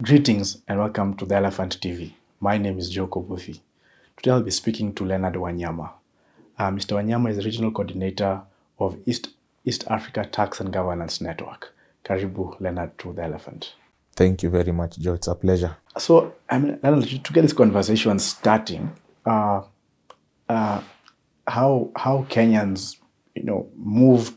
Greetings and welcome to the Elephant TV. My name is Joe Kobuthi. Today I'll be speaking to Leonard Wanyama. Mr. Wanyama is the Regional Coordinator of East Africa Tax and Governance Network. Karibu, Leonard, to the Elephant. Thank you very much, Joe. It's a pleasure. So, Leonard, to get this conversation starting, how Kenyans, moved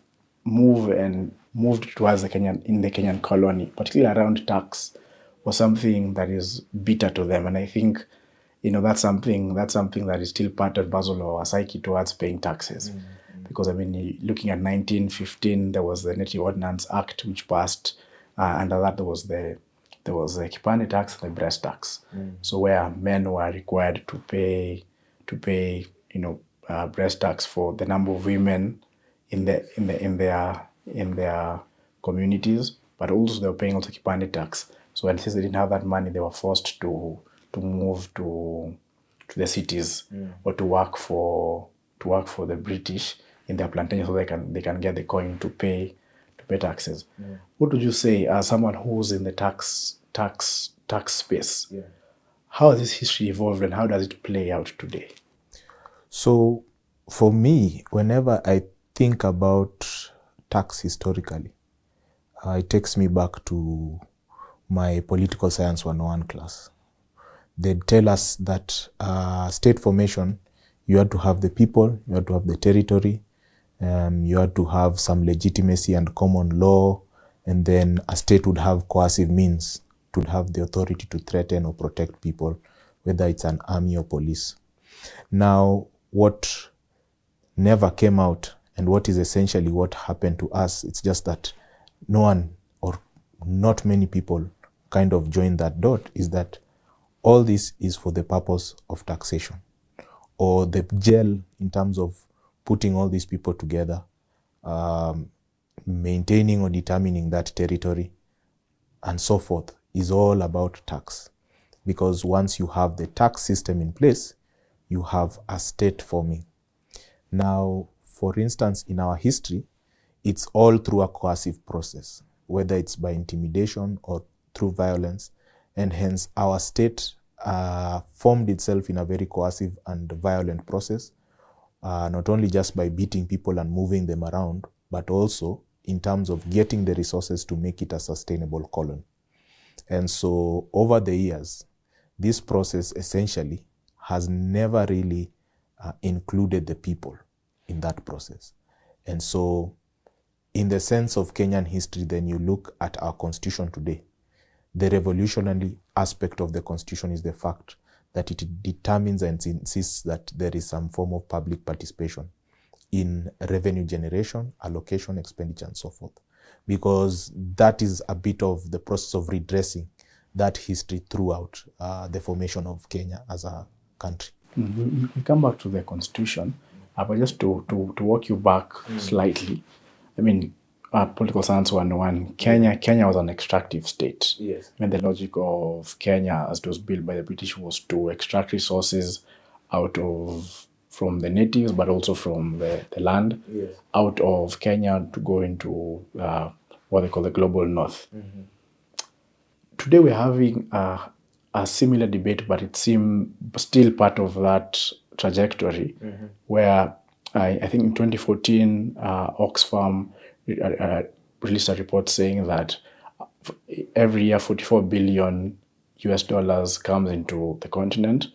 towards the Kenyan colony, particularly around tax, was something that is bitter to them, and I think that's something that is still part and parcel of our psyche towards paying taxes. Because looking at 1915, there was the Native Ordinance Act which passed. Under that, there was the Kipande tax and the breast tax. So where men were required to pay breast tax for the number of women in their communities, but also they were paying also Kipande tax. So and since they didn't have that money, they were forced to move to the cities or to work for the British in their plantations so they can get the coin to pay taxes. What would you say as someone who's in the tax space? How has this history evolved and how does it play out today? So for me, whenever I think about tax historically, it takes me back to my political science 101 class. They'd tell us that state formation, you had to have the people, you had to have the territory, you had to have some legitimacy and common law, and then a state would have coercive means to have the authority to threaten or protect people, whether it's an army or police. Now, what never came out and what is essentially what happened to us, it's just that no one or not many people kind of joined that dot, is that all this is for the purpose of taxation, or the gel in terms of putting all these people together, maintaining or determining that territory, and so forth, is all about tax. Because once you have the tax system in place, you have a state forming. Now, for instance, in our history, it's all through a coercive process, whether it's by intimidation or through violence, and hence our state formed itself in a very coercive and violent process, not only just by beating people and moving them around, but also in terms of getting the resources to make it a sustainable colony. And so over the years, this process essentially has never really included the people in that process. And so in the sense of Kenyan history, then you look at our constitution today, the revolutionary aspect of the constitution is the fact that it determines and insists that there is some form of public participation in revenue generation, allocation, expenditure, and so forth. Because that is a bit of the process of redressing that history throughout the formation of Kenya as a country. We come back to the constitution, but just to walk you back slightly, political science 101, Kenya was an extractive state. Yes. The logic of Kenya as it was built by the British was to extract resources from the natives, but also from the land, out of Kenya to go into what they call the global north. Today we're having a similar debate, but it seems still part of that trajectory, where I think in 2014, Oxfam released a report saying that every year $44 billion comes into the continent,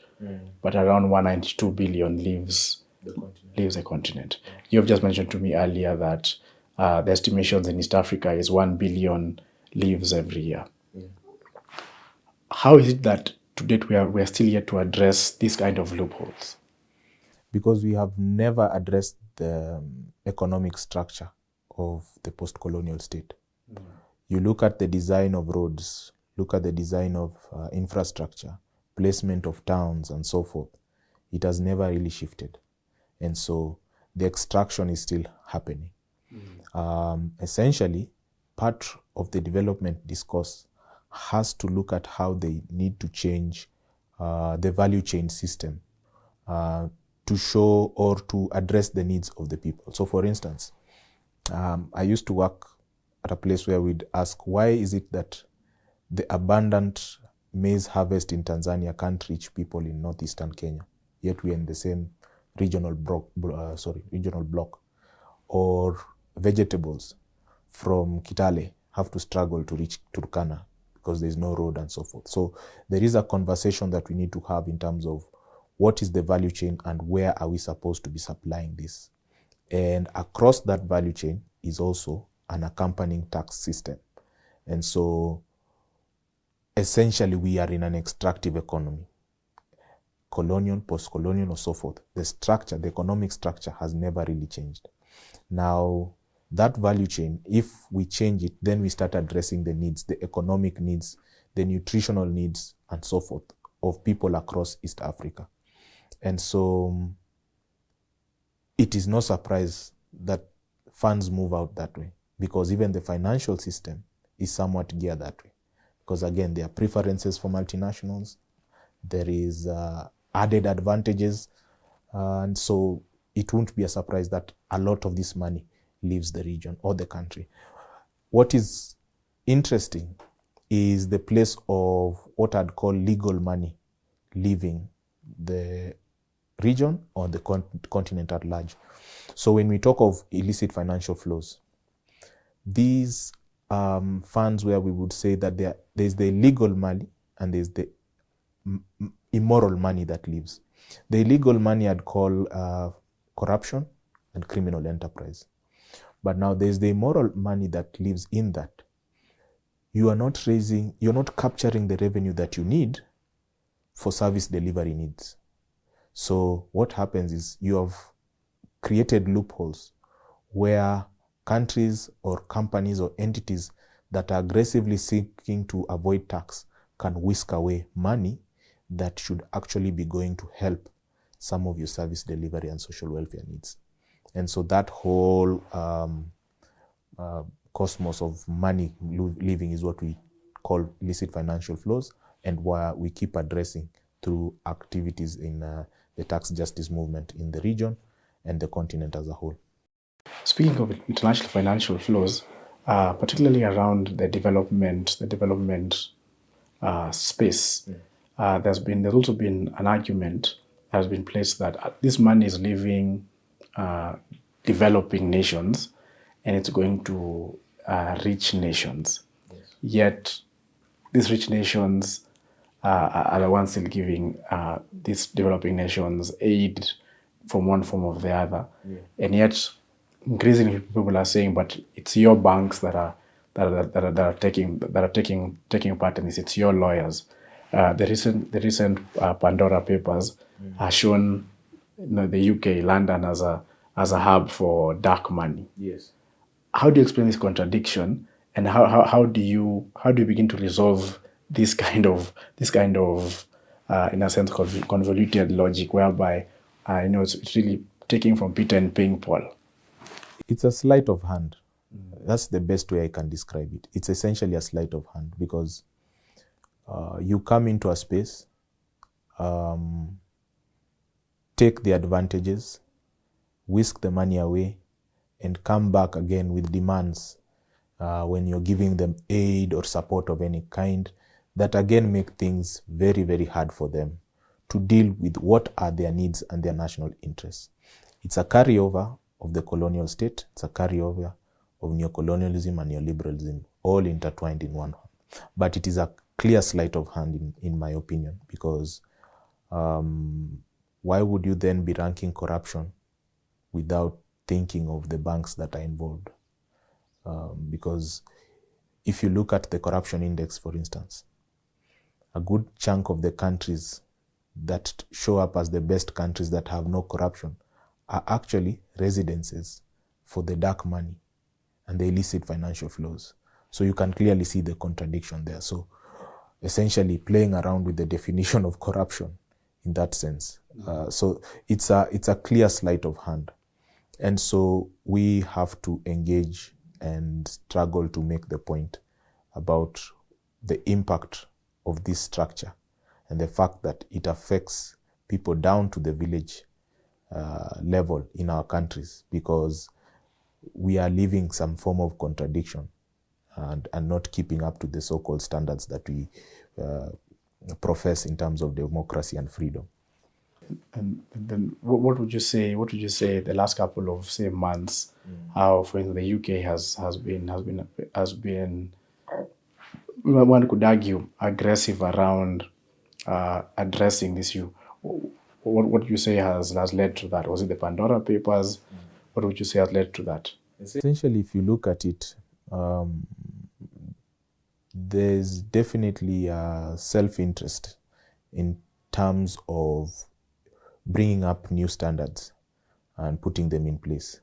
but around 192 billion leaves the continent. You have just mentioned to me earlier that the estimations in East Africa is 1 billion leaves every year. How is it that to date we are still yet to address these kind of loopholes? Because we have never addressed the economic structure of the post-colonial state. You look at the design of roads, look at the design of infrastructure, placement of towns, and so forth. It has never really shifted. And so the extraction is still happening. Essentially, part of the development discourse has to look at how they need to change the value chain system to show or to address the needs of the people. So for instance, I used to work at a place where we'd ask, why is it that the abundant maize harvest in Tanzania can't reach people in northeastern Kenya, yet we are in the same regional block. Or vegetables from Kitale have to struggle to reach Turkana because there's no road and so forth. So there is a conversation that we need to have in terms of what is the value chain and where are we supposed to be supplying this. And across that value chain is also an accompanying tax system. And so essentially we are in an extractive economy, colonial, post-colonial, or so forth. The structure, the economic structure has never really changed. Now, that value chain, if we change it, then we start addressing the needs, the economic needs, the nutritional needs, and so forth of people across East Africa. And so it is no surprise that funds move out that way, because even the financial system is somewhat geared that way. Because again, there are preferences for multinationals, there is added advantages, and so it won't be a surprise that a lot of this money leaves the region or the country. What is interesting is the place of what I'd call legal money leaving the region or the continent at large. So when we talk of illicit financial flows, these funds where we would say that there's the legal money and there's the immoral money that leaves. The illegal money I'd call corruption and criminal enterprise. But now there's the immoral money that lives in that. You're not capturing the revenue that you need for service delivery needs. So what happens is you have created loopholes where countries or companies or entities that are aggressively seeking to avoid tax can whisk away money that should actually be going to help some of your service delivery and social welfare needs. And so that whole cosmos of money leaving is what we call illicit financial flows, and where we keep addressing through activities in the tax justice movement in the region and the continent as a whole. Speaking of international financial flows, particularly around the development space, there's also been an argument that has been placed that this money is leaving developing nations and it's going to rich nations. Yes. Yet these rich nations are the ones still giving these developing nations aid from one form or the other. Yeah. And yet increasingly people are saying, but it's your banks that are taking part in this. It's your lawyers. The recent Pandora Papers are shown, the UK, London as a hub for dark money. Yes. How do you explain this contradiction, and how do you begin to resolve this kind of in a sense convoluted logic whereby it's really taking from Peter and paying Paul? It's a sleight of hand. That's the best way I can describe it. It's essentially a sleight of hand, because you come into a space, take the advantages, whisk the money away, and come back again with demands when you're giving them aid or support of any kind, that again make things very, very hard for them to deal with what are their needs and their national interests. It's a carryover of the colonial state. It's a carryover of neocolonialism and neoliberalism, all intertwined in one hand. But it is a clear sleight of hand, in my opinion, because why would you then be ranking corruption without thinking of the banks that are involved? Because if you look at the corruption index, for instance, a good chunk of the countries that show up as the best countries that have no corruption are actually residences for the dark money and the illicit financial flows. So you can clearly see the contradiction there. So essentially playing around with the definition of corruption in that sense. So it's a clear sleight of hand. And so we have to engage and struggle to make the point about the impact of this structure and the fact that it affects people down to the village level in our countries, because we are living some form of contradiction and not keeping up to the so-called standards that we profess in terms of democracy and freedom. And then what would you say? What would you say the last couple of say months? How, for instance, the UK has been one could argue aggressive around addressing this issue. What would you say has led to that? Was it the Pandora Papers? What would you say has led to that? Essentially, if you look at it, there's definitely a self-interest in terms of bringing up new standards and putting them in place.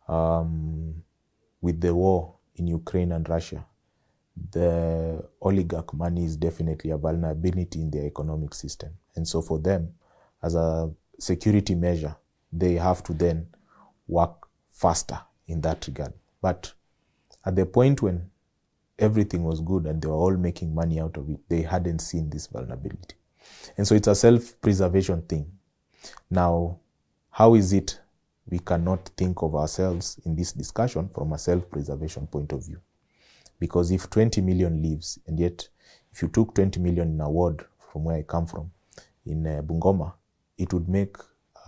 With the war in Ukraine and Russia, the oligarch money is definitely a vulnerability in their economic system. And so for them, as a security measure, they have to then work faster in that regard. But at the point when everything was good and they were all making money out of it, they hadn't seen this vulnerability. And so it's a self-preservation thing. Now, how is it we cannot think of ourselves in this discussion from a self-preservation point of view? Because if 20 million lives, and yet if you took 20 million in a ward from where I come from, in Bungoma, it would make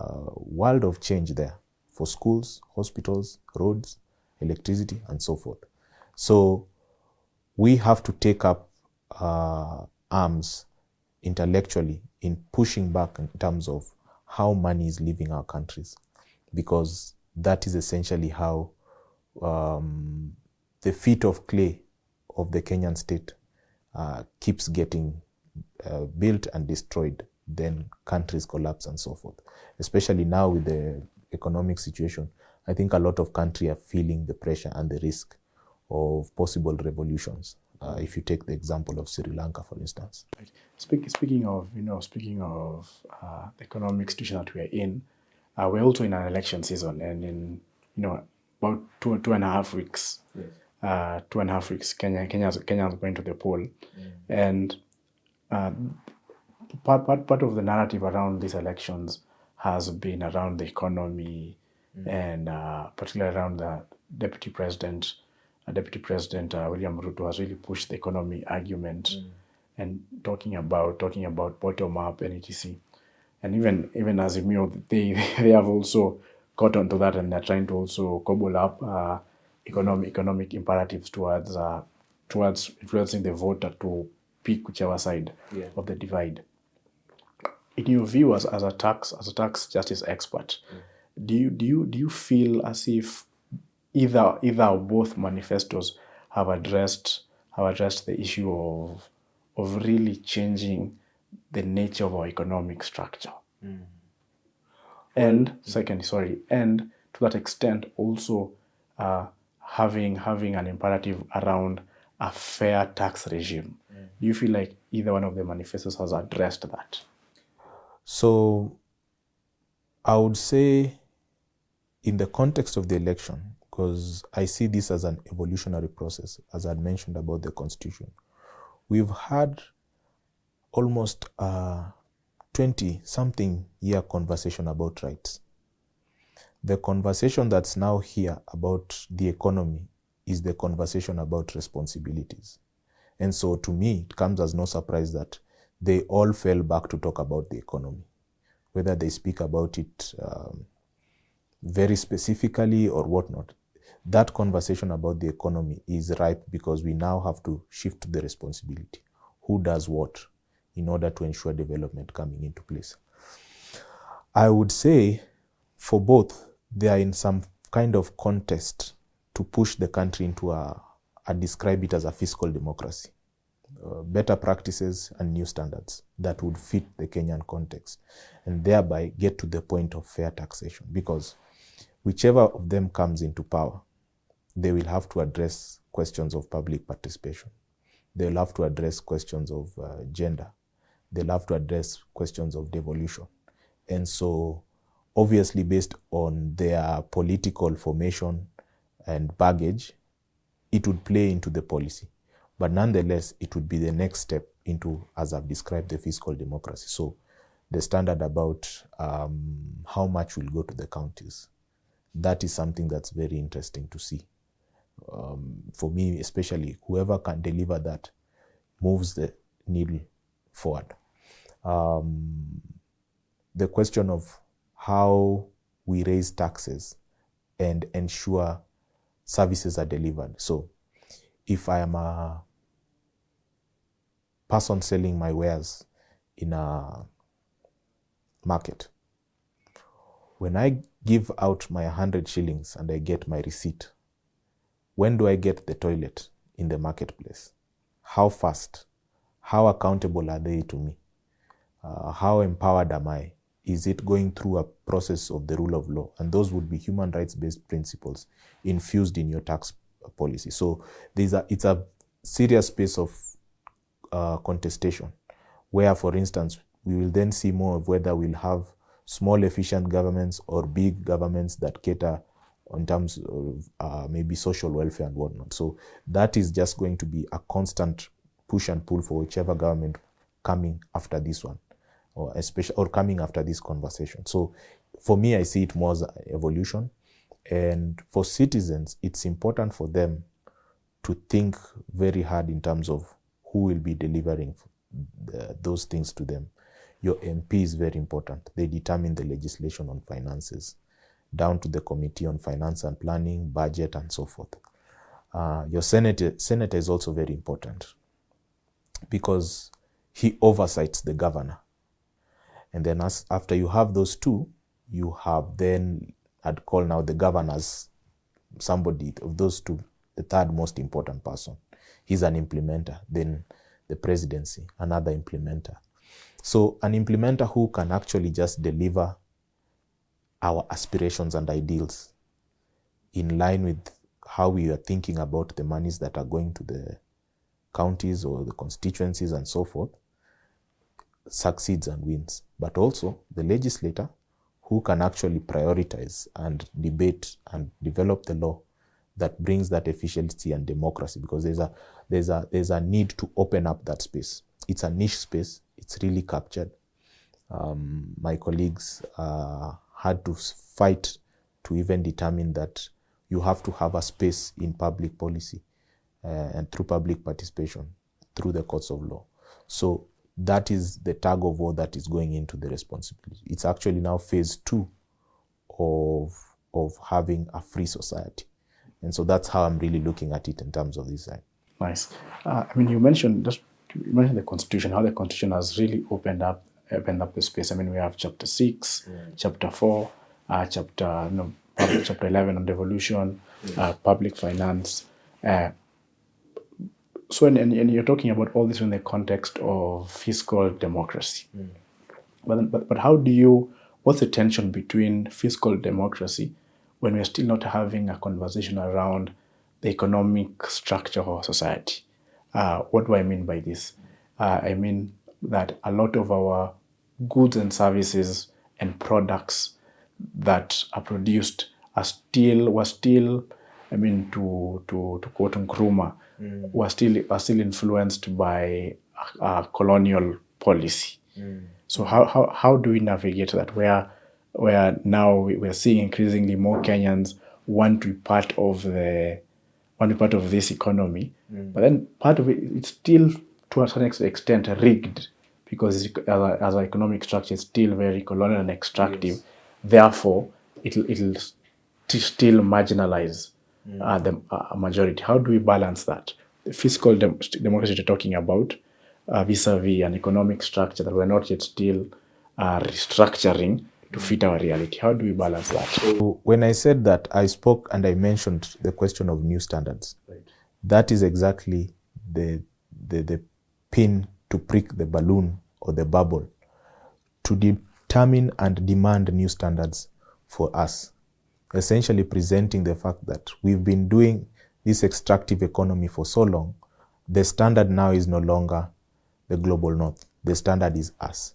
a world of change there for schools, hospitals, roads, electricity, and so forth. So we have to take up arms intellectually in pushing back in terms of how money is leaving our countries, because that is essentially how the feet of clay of the Kenyan state keeps getting built and destroyed, then countries collapse and so forth. Especially now with the economic situation, I think a lot of countries are feeling the pressure and the risk of possible revolutions. If you take the example of Sri Lanka, for instance. Speaking of the economic situation that we are in, we're also in an election season, and in about two and a half weeks, yes. 2.5 weeks, Kenya's going to the poll, and part of the narrative around these elections has been around the economy, and particularly around the Deputy President William Ruto has really pushed the economy argument, and talking about bottom up and etc. And even as they have also got onto that, and they're trying to also cobble up economic imperatives towards influencing the voter to pick whichever side of the divide. In your view, as a tax justice expert, do you feel as if either or both manifestos have addressed the issue of really changing the nature of our economic structure? And and to that extent also having an imperative around a fair tax regime. Do you feel like either one of the manifestos has addressed that? So I would say in the context of the election, because I see this as an evolutionary process, as I mentioned about the Constitution, we've had almost a 20-something year conversation about rights. The conversation that's now here about the economy is the conversation about responsibilities. And so to me, it comes as no surprise that they all fell back to talk about the economy, whether they speak about it very specifically or whatnot. That conversation about the economy is ripe because we now have to shift to the responsibility. Who does what in order to ensure development coming into place? I would say for both, they are in some kind of contest to push the country into I describe it as a fiscal democracy. Better practices and new standards that would fit the Kenyan context, and thereby get to the point of fair taxation, because whichever of them comes into power, they will have to address questions of public participation. They will have to address questions of gender. They'll have to address questions of devolution. And so obviously based on their political formation and baggage, it would play into the policy. But nonetheless, it would be the next step into, as I've described, the fiscal democracy. So the standard about how much will go to the counties, that is something that's very interesting to see. For me, especially, whoever can deliver that moves the needle forward. The question of how we raise taxes and ensure services are delivered. So if I am a person selling my wares in a market, when I give out my 100 shillings and I get my receipt, when do I get the toilet in the marketplace? How fast? How accountable are they to me? How empowered am I? Is it going through a process of the rule of law? And those would be human rights-based principles infused in your tax policy. So it's a serious space of contestation, where, for instance, we will then see more of whether we'll have small efficient governments or big governments that cater in terms of maybe social welfare and whatnot. So that is just going to be a constant push and pull for whichever government coming after this one, or coming after this conversation. So for me, I see it more as an evolution. And for citizens, it's important for them to think very hard in terms of who will be delivering those things to them. Your MP is very important. They determine the legislation on finances, down to the Committee on Finance and Planning, budget, and so forth. Your senator is also very important because he oversights the governor. And then after you have those two, you have then, I'd call now the governors, somebody of those two, the third most important person. He's an implementer. Then the presidency, another implementer. So an implementer who can actually just deliver our aspirations and ideals in line with how we are thinking about the monies that are going to the counties or the constituencies and so forth, succeeds and wins. But also the legislator who can actually prioritize and debate and develop the law that brings that efficiency and democracy, because there's a need to open up that space. It's a niche space. It's really captured. My colleagues had to fight to even determine that you have to have a space in public policy and through public participation, through the courts of law. So that is the tug of war that is going into the responsibility. It's actually now phase 2 of having a free society. And so that's how I'm really looking at it in terms of this side. Nice. You mentioned the Constitution, how the Constitution has really opened up the space. We have Chapter 6, Chapter 4, Chapter 11 on devolution, public finance. So, and you're talking about all this in the context of fiscal democracy. But what's the tension between fiscal democracy when we're still not having a conversation around the economic structure of our society? What do I mean by this? I mean that a lot of our goods and services and products that are produced were still, to quote Nkrumah, were still influenced by colonial policy. So how do we navigate that? Where now we're seeing increasingly more Kenyans want to be part of this economy, but then part of it's still to a certain extent rigged, because as our economic structure is still very colonial and extractive. Yes. Therefore, it'll still marginalize the majority. How do we balance that? The fiscal democracy you're talking about vis-a-vis an economic structure that we're not yet still restructuring to fit our reality. How do we balance that? So when I said that, I spoke and I mentioned the question of new standards. Right. That is exactly the pin to prick the balloon or the bubble to determine and demand new standards for us. Essentially presenting the fact that we've been doing this extractive economy for so long. The standard now is no longer the global north. The standard is us.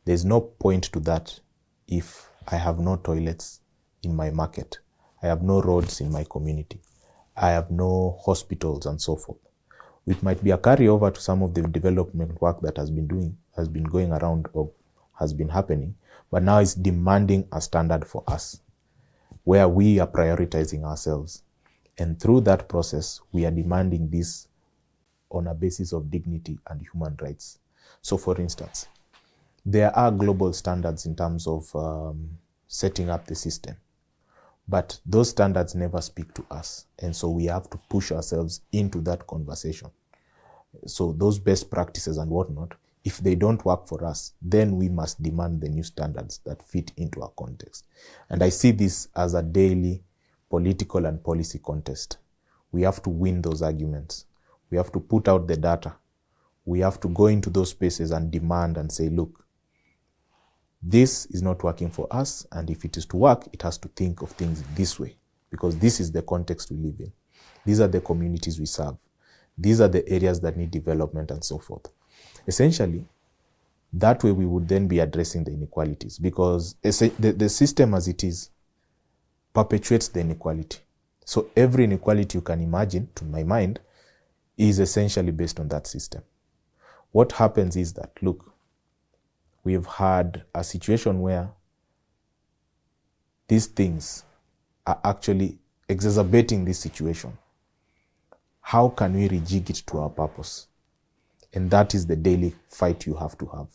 There's no point to that if I have no toilets in my market, I have no roads in my community, I have no hospitals and so forth. It might be a carryover to some of the development work that has been going around or has been happening, but now it's demanding a standard for us, where we are prioritizing ourselves. And through that process, we are demanding this on a basis of dignity and human rights. So for instance, there are global standards in terms of setting up the system, but those standards never speak to us. And so we have to push ourselves into that conversation. So those best practices and whatnot, if they don't work for us, then we must demand the new standards that fit into our context. And I see this as a daily political and policy contest. We have to win those arguments. We have to put out the data. We have to go into those spaces and demand and say, look, this is not working for us, and if it is to work, it has to think of things this way, because this is the context we live in. These are the communities we serve. These are the areas that need development and so forth. Essentially, that way we would then be addressing the inequalities, because the system as it is perpetuates the inequality. So every inequality you can imagine, to my mind, is essentially based on that system. What happens is that, look, we've had a situation where these things are actually exacerbating this situation. How can we rejig it to our purpose? And that is the daily fight you have to have.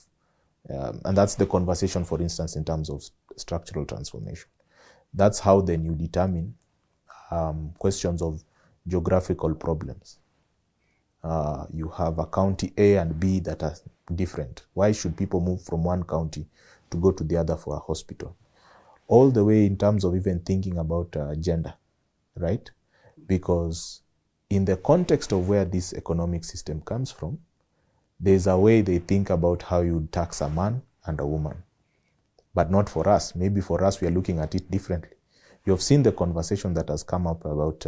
And that's the conversation, for instance, in terms of structural transformation. That's how then you determine questions of geographical problems. You have a county A and B that are different. Why should people move from one county to go to the other for a hospital? All the way in terms of even thinking about gender, right? Because in the context of where this economic system comes from, there's a way they think about how you tax a man and a woman. But not for us. Maybe for us, we are looking at it differently. You have seen the conversation that has come up about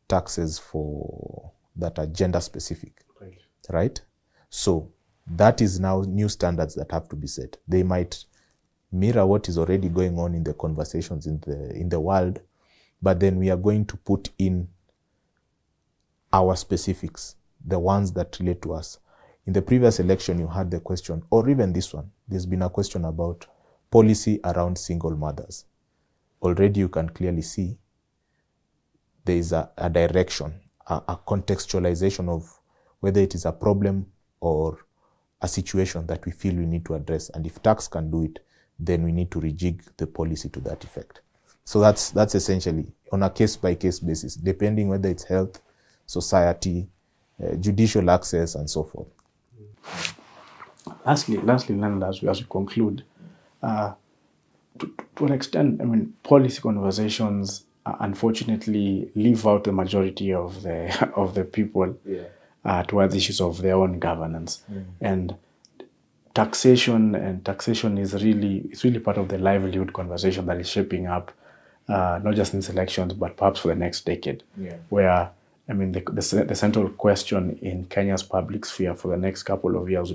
taxes that are gender specific, right? So that is now new standards that have to be set. They might mirror what is already going on in the conversations in the world, but then we are going to put in our specifics, the ones that relate to us. In the previous election, you had the question, or even this one, there's been a question about policy around single mothers. Already you can clearly see there is a direction, a contextualization of whether it is a problem or a situation that we feel we need to address. And if tax can do it, then we need to rejig the policy to that effect. So that's essentially on a case-by-case basis, depending whether it's health, society, judicial access, and so forth. Lastly, Leonard, as we conclude, to an extent, I mean, policy conversations unfortunately leave out the majority of the people towards issues of their own governance, and taxation is really part of the livelihood conversation that is shaping up, not just in these elections, but perhaps for the next decade. Where, I mean, the central question in Kenya's public sphere for the next couple of years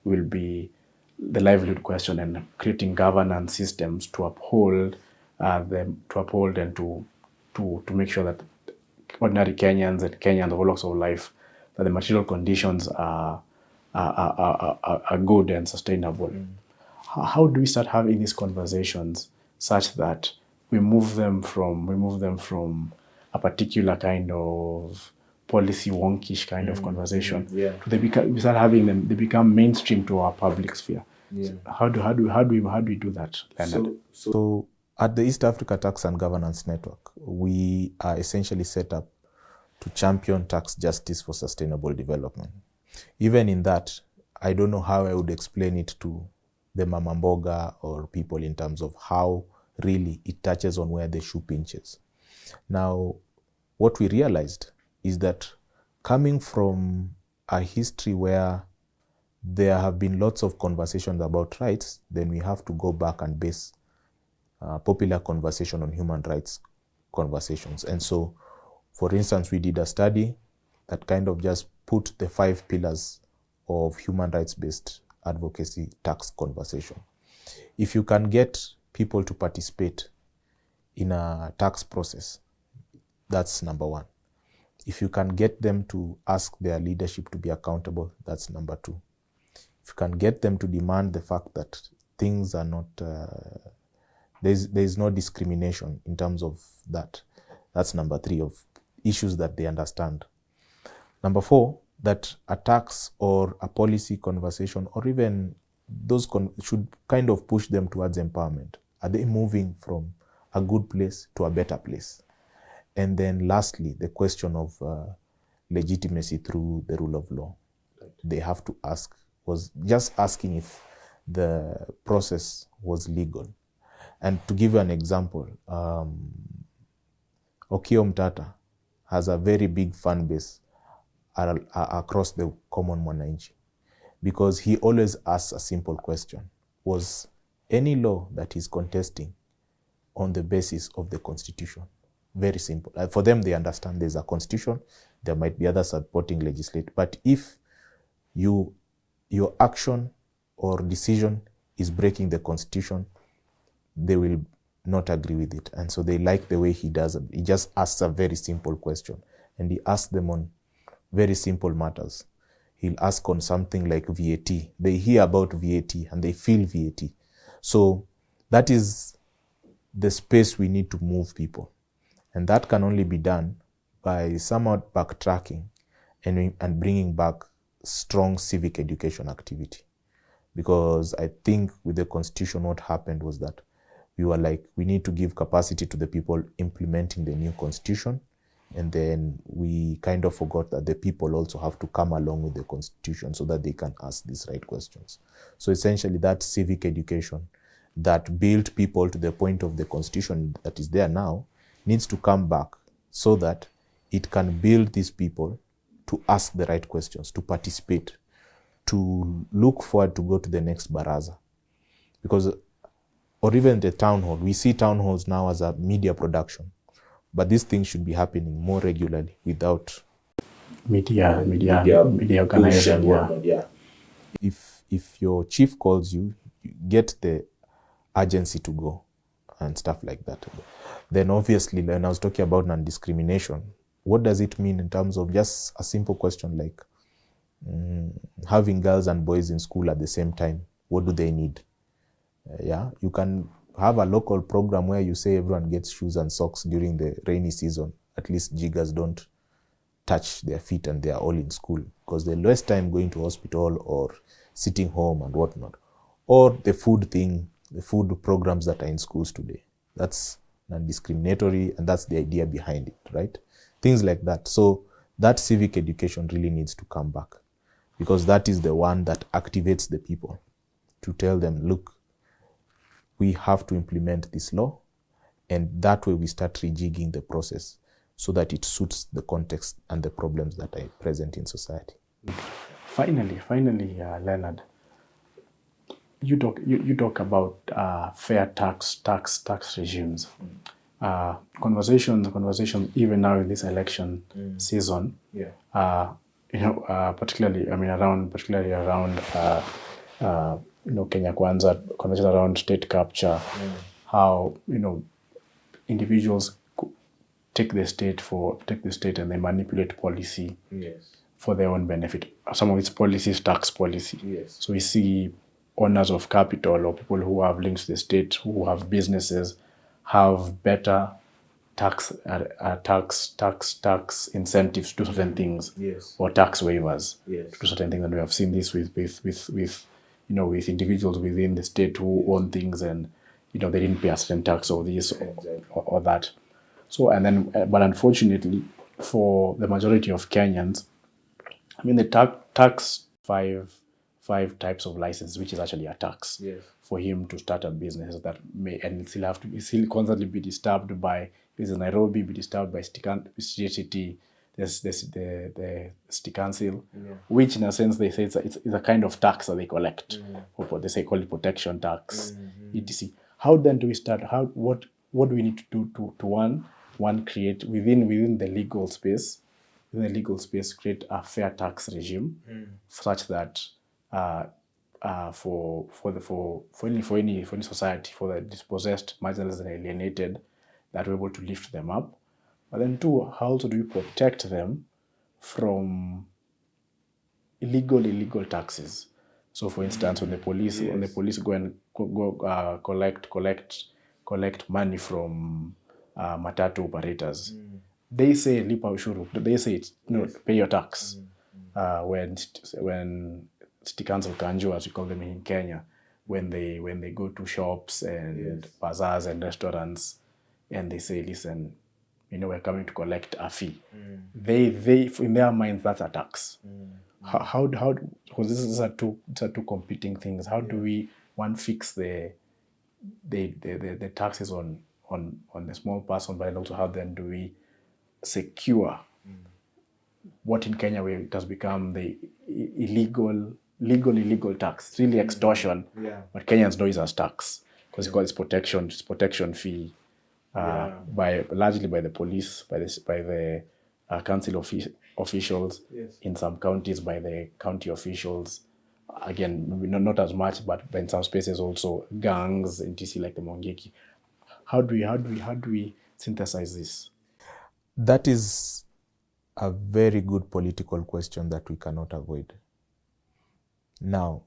will be the livelihood question, and creating governance systems to uphold and to make sure that ordinary Kenyans and Kenyans of all walks of life, that the material conditions are good and sustainable. How do we start having these conversations such that we move them from a particular kind of policy wonkish kind of conversation? We start having them, they become mainstream to our public sphere. So how do we do that, Leonard? So at the East Africa Tax and Governance Network, we are essentially set up to champion tax justice for sustainable development. Even in that, I don't know how I would explain it to the Mama Mboga or people in terms of how really it touches on where the shoe pinches. Now, what we realized is that coming from a history where there have been lots of conversations about rights, then we have to go back and base popular conversation on human rights conversations. And so, for instance, we did a study that kind of just put the 5 pillars of human rights-based advocacy tax conversation. If you can get people to participate in a tax process, that's number 1. If you can get them to ask their leadership to be accountable, that's number 2. If you can get them to demand the fact that things are not, there's no discrimination in terms of that, That's number 3 of issues that they understand. Number 4, that a tax or a policy conversation or even those should kind of push them towards empowerment. Are they moving from a good place to a better place? And then lastly, the question of legitimacy through the rule of law. They have to ask, was just asking if the process was legal. And to give you an example, Okiya Mtata has a very big fan base across the common mwananchi, because he always asks a simple question: was any law that he's contesting on the basis of the constitution? Very simple. For them, they understand there's a constitution, there might be other supporting legislation, but if your action or decision is breaking the constitution, they will not agree with it. And so they like the way he does it. He just asks a very simple question, and he asks them on very simple matters. He'll ask on something like VAT. They hear about VAT and they feel VAT. So that is the space we need to move people. And that can only be done by somewhat backtracking and bringing back strong civic education activity. Because I think with the constitution, what happened was that we were like, we need to give capacity to the people implementing the new constitution. And then we kind of forgot that the people also have to come along with the constitution so that they can ask these right questions. So essentially that civic education that built people to the point of the constitution that is there now needs to come back so that it can build these people to ask the right questions, to participate, to look forward to go to the next baraza. Because, or even the town hall, we see town halls now as a media production, but these things should be happening more regularly without media organization. Yeah. If your chief calls you, you get the urgency to go and stuff like that. Then obviously, when I was talking about non-discrimination, what does it mean in terms of just a simple question like having girls and boys in school at the same time? What do they need? You can have a local program where you say everyone gets shoes and socks during the rainy season. At least jiggers don't touch their feet and they are all in school, because they less time going to hospital or sitting home and whatnot. Or the food thing, the food programs that are in schools today. That's non-discriminatory, and that's the idea behind it, right? Things like that. So that civic education really needs to come back, because that is the one that activates the people to tell them, look, we have to implement this law, and that way we start rejigging the process so that it suits the context and the problems that are present in society. Finally, Leonard, you talk about fair tax regimes. Conversations even now in this election season. Particularly around Kenya Kwanza, conversation around state capture, how individuals take the state and they manipulate policy for their own benefit. Some of its policies, tax policy. So we see owners of capital or people who have links to the state, who have businesses, have better tax incentives to do certain things, or tax waivers to do certain things. And we have seen this with individuals within the state who own things and they didn't pay a certain tax or this or that. So but unfortunately for the majority of Kenyans, the tax five types of license, which is actually a tax for him to start a business that may, and still constantly be disturbed by, this is Nairobi, be disturbed by CCT, there's the city council, which in a sense they say it's a kind of tax that they collect. They say call it protection tax, etc. How then do we start? What do we need to do to one create within the legal space? Within the legal space, create a fair tax regime such that for any society, for the dispossessed, marginalized, and alienated, that we're able to lift them up. But then two, how also do we protect them from illegal taxes? So for instance, when the police go and collect money from matatu operators. They say lipa ushuru. They say pay your tax. When city council kanjo, as we call them in Kenya, when they go to shops and bazaars and restaurants, and they say, listen, we're coming to collect a fee. They in their minds, that's a tax. How because these are two competing things. How do we fix the taxes on the small person, but also how then do we secure what in Kenya where it has become the illegal tax. It's really extortion, but Kenyans know it as tax because it's called protection fee, largely by the police, by the council officials, in some counties by the county officials. Again, maybe not as much, but in some spaces also gangs, etc., like the Mongeki. How do we synthesize this? That is a very good political question that we cannot avoid. Now,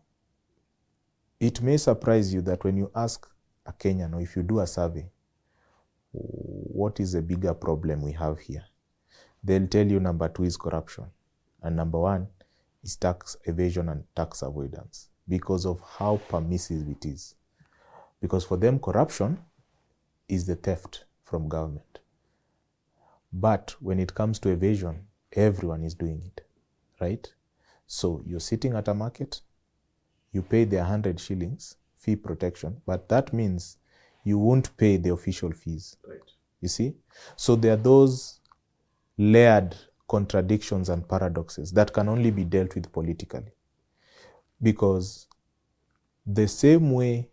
it may surprise you that when you ask a Kenyan, or if you do a survey, what is the bigger problem we have here? They'll tell you number 2 is corruption, and number 1 is tax evasion and tax avoidance, because of how permissive it is. Because for them, corruption is the theft from government. But when it comes to evasion, everyone is doing it, right? So you're sitting at a market, you pay the 100 shillings fee protection, but that means you won't pay the official fees. Right. You see? So there are those layered contradictions and paradoxes that can only be dealt with politically. Because the same way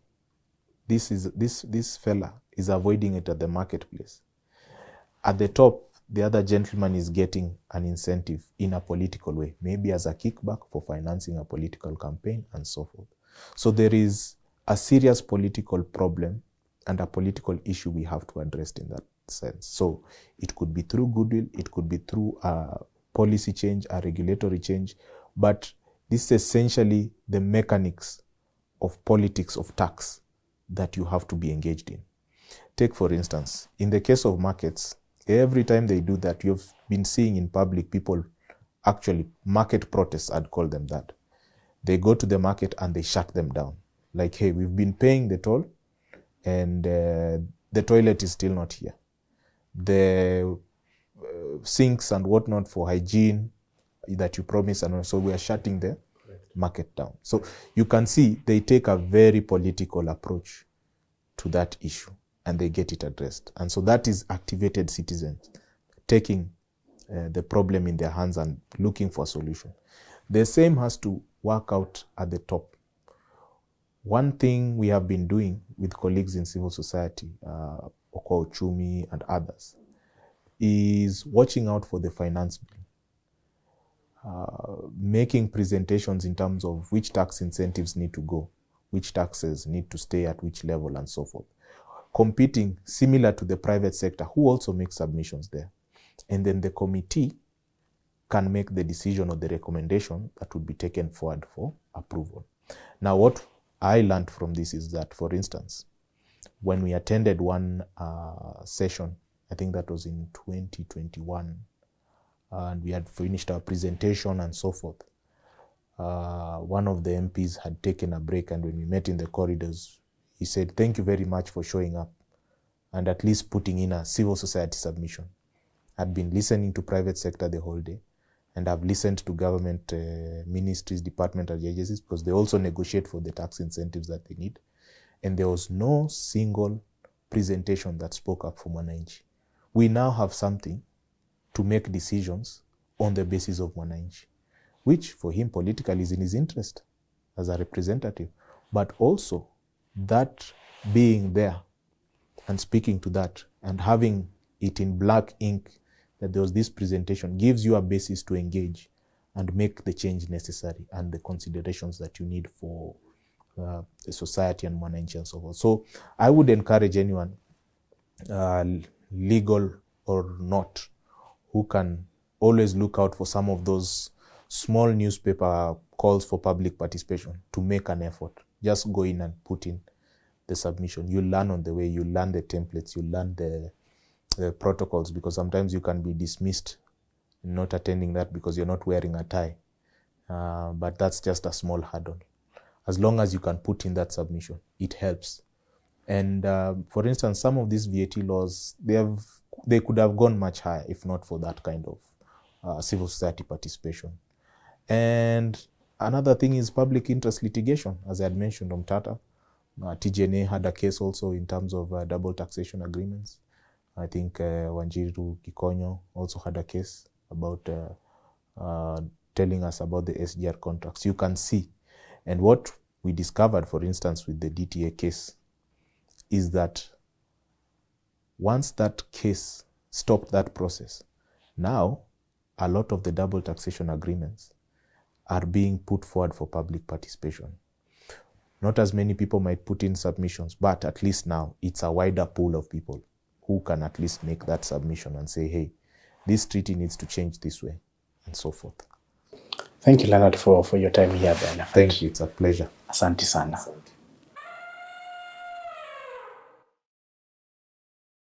this fella is avoiding it at the marketplace, at the top, the other gentleman is getting an incentive in a political way, maybe as a kickback for financing a political campaign and so forth. So there is a serious political problem and a political issue we have to address in that sense. So it could be through goodwill, it could be through a policy change, a regulatory change, but this is essentially the mechanics of politics of tax that you have to be engaged in. Take, for instance, in the case of markets, every time they do that, you've been seeing in public people actually market protests, I'd call them that. They go to the market and they shut them down. Like, hey, we've been paying the toll and the toilet is still not here. The sinks and whatnot for hygiene that you promised, and so we are shutting the market down. So you can see they take a very political approach to that issue, and they get it addressed. And so that is activated citizens taking the problem in their hands and looking for a solution. The same has to work out at the top. One thing we have been doing with colleagues in civil society, Oko Uchumi and others, is watching out for the finance bill. Making presentations in terms of which tax incentives need to go, which taxes need to stay at which level, and so forth. Competing similar to the private sector, who also makes submissions there. And then the committee can make the decision or the recommendation that would be taken forward for approval. Now, what I learned from this is that, for instance, when we attended one session, I think that was in 2021, and we had finished our presentation and so forth. One of the MPs had taken a break, and when we met in the corridors, he said, "Thank you very much for showing up and at least putting in a civil society submission. I'd been listening to private sector the whole day, and I've listened to government ministries, departmental agencies, because they also negotiate for the tax incentives that they need. And there was no single presentation that spoke up for Mwananchi. We now have something to make decisions on the basis of Mwananchi, which for him politically is in his interest as a representative. But also that being there and speaking to that and having it in black ink that there was this presentation gives you a basis to engage and make the change necessary and the considerations that you need for the society and Mwananchi and so forth. So I would encourage anyone, legal or not, who can always look out for some of those small newspaper calls for public participation to make an effort. Just go in and put in the submission. You learn on the way, you learn the templates, you learn protocols, because sometimes you can be dismissed not attending that because you're not wearing a tie. But that's just a small hurdle. As long as you can put in that submission, it helps. And for instance, some of these VAT laws, they could have gone much higher if not for that kind of civil society participation. And another thing is public interest litigation, as I had mentioned on Tata. TGNA had a case also in terms of double taxation agreements. I think Wanjiru Kikonyo also had a case about telling us about the SGR contracts. You can see. And what we discovered, for instance, with the DTA case, is that once that case stopped that process, now a lot of the double taxation agreements are being put forward for public participation. Not as many people might put in submissions, but at least now it's a wider pool of people who can at least make that submission and say, hey, this treaty needs to change this way, and so forth. Thank you, Leonard, for your time here. Thank you. It's a pleasure. Asante sana.